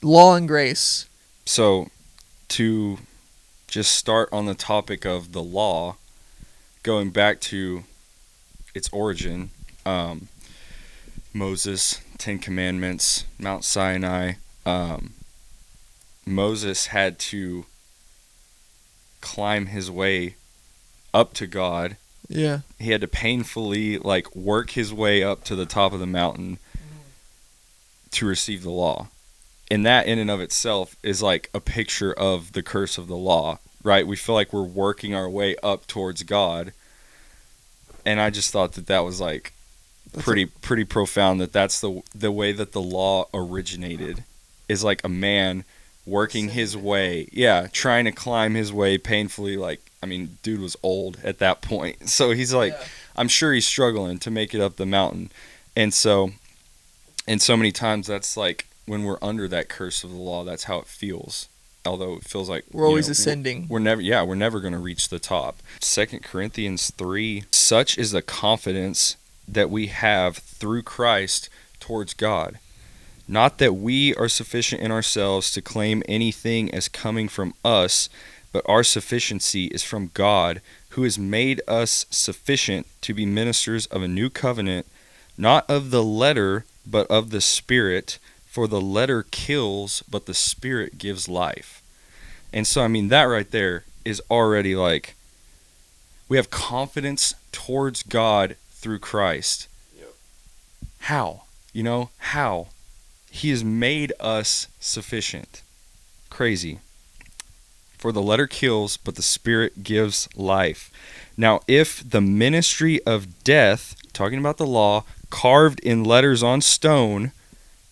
Law and grace. So, to just start on the topic of the law, going back to its origin, Moses, Ten Commandments, Mount Sinai, Moses had to climb his way up to God. Yeah. He had to painfully work his way up to the top of the mountain to receive the law. And that in and of itself is like a picture of the curse of the law, right? We feel like we're working our way up towards God. And I just thought that was like pretty profound, that's the way that the law originated, is like a man working his way, trying to climb his way painfully. Dude was old at that point. So he's like, I'm sure he's struggling to make it up the mountain. And so many times that's like when we're under that curse of the law, that's how it feels. Although it feels like we're always ascending. We're never going to reach the top. 2 Corinthians 3, such is the confidence that we have through Christ towards God. Not that we are sufficient in ourselves to claim anything as coming from us, but our sufficiency is from God, who has made us sufficient to be ministers of a new covenant, not of the letter, but of the Spirit. For the letter kills, but the Spirit gives life. And so, that right there is already like, we have confidence towards God through Christ. Yep. How? How? He has made us sufficient. Crazy. For the letter kills, but the Spirit gives life. Now, if the ministry of death, talking about the law, carved in letters on stone,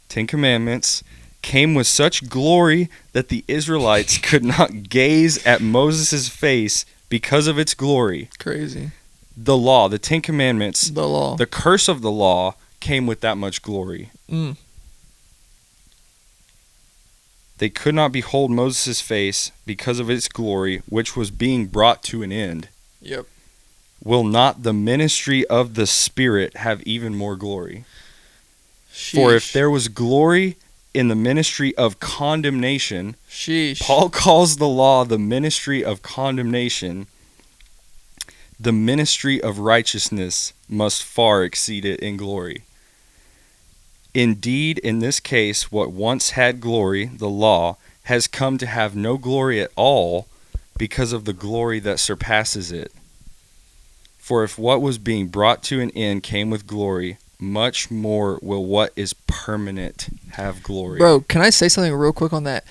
10 Commandments, came with such glory that the Israelites could not gaze at Moses' face because of its glory. Crazy. The law, the 10 Commandments, the law, the curse of the law came with that much glory. They could not behold Moses' face because of its glory, which was being brought to an end. Yep. Will not the ministry of the Spirit have even more glory? Sheesh. For if there was glory in the ministry of condemnation, Sheesh. Paul calls the law the ministry of condemnation, the ministry of righteousness must far exceed it in glory. Indeed, in this case, what once had glory, the law, has come to have no glory at all because of the glory that surpasses it. For if what was being brought to an end came with glory, much more will what is permanent have glory. Bro, can I say something real quick on that?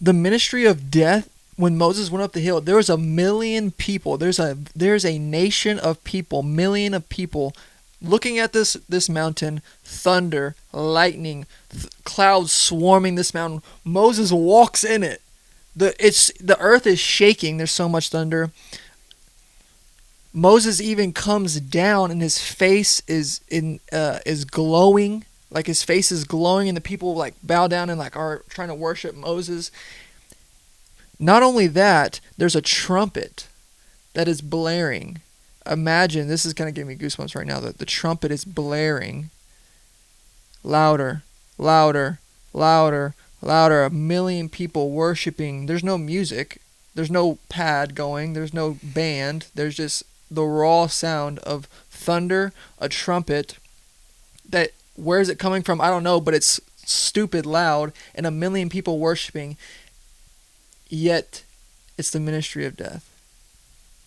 The ministry of death, when Moses went up the hill, there was 1 million people. There's a nation of people, million of people looking at this mountain, thunder, lightning, clouds swarming this mountain. Moses walks in it. The earth is shaking. There's so much thunder. Moses even comes down and his face is glowing, like his face is glowing, and the people like bow down and like are trying to worship Moses. Not only that, there's a trumpet that is blaring. Imagine, this is kind of giving me goosebumps right now, that the trumpet is blaring louder, louder, louder, louder. 1 million people worshiping. There's no music, there's no pad going, there's no band, there's just the raw sound of thunder, a trumpet that, where is it coming from? I don't know, but it's stupid loud, and 1 million people worshiping. Yet it's the ministry of death.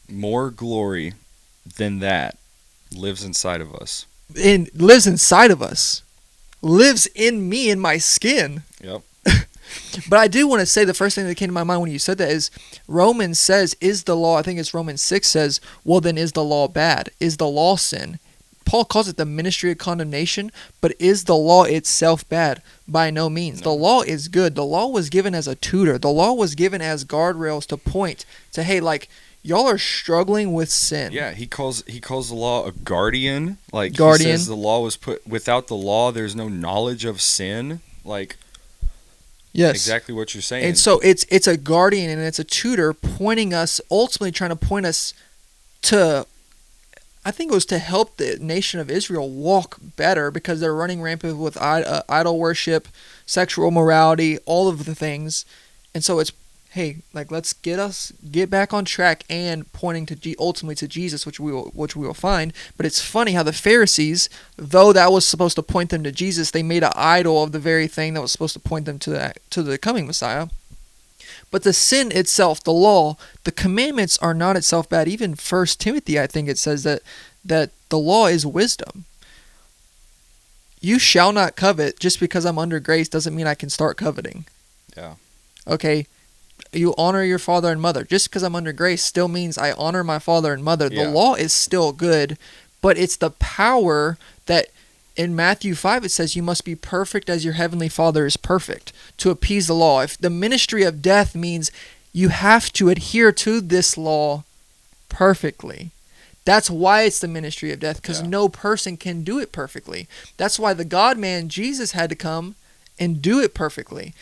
More glory than that lives inside of us. And lives inside of us. Lives in me, in my skin. Yep. But I do want to say, the first thing that came to my mind when you said that is, Romans says, is the law, I think it's Romans 6 says, well then is the law bad? Is the law sin? Paul calls it the ministry of condemnation, but is the law itself bad? By no means. The law is good. The law was given as a tutor. The law was given as guardrails to point to, hey, like, y'all are struggling with sin. Yeah, he calls the law a guardian. Like, guardian. He says the law was put, without the law, there's no knowledge of sin. Like, yes, exactly what you're saying. And so it's a guardian and it's a tutor pointing us, ultimately trying to point us to I think it was to help the nation of Israel walk better because they're running rampant with idol worship, sexual morality, all of the things. And so it's, hey, like let's get back on track and pointing to ultimately to Jesus, which we will find. But it's funny how the Pharisees, though that was supposed to point them to Jesus, they made an idol of the very thing that was supposed to point them to the coming Messiah. But the sin itself, the law, the commandments are not itself bad. Even 1 Timothy, I think it says that the law is wisdom. You shall not covet. Just because I'm under grace doesn't mean I can start coveting. Yeah. Okay, you honor your father and mother. Just because I'm under grace still means I honor my father and mother. Yeah. The law is still good, but it's the power that in Matthew 5 it says you must be perfect as your heavenly Father is perfect to appease the law. If the ministry of death means you have to adhere to this law perfectly. That's why it's the ministry of death, because no person can do it perfectly. That's why the God-man Jesus had to come and do it perfectly.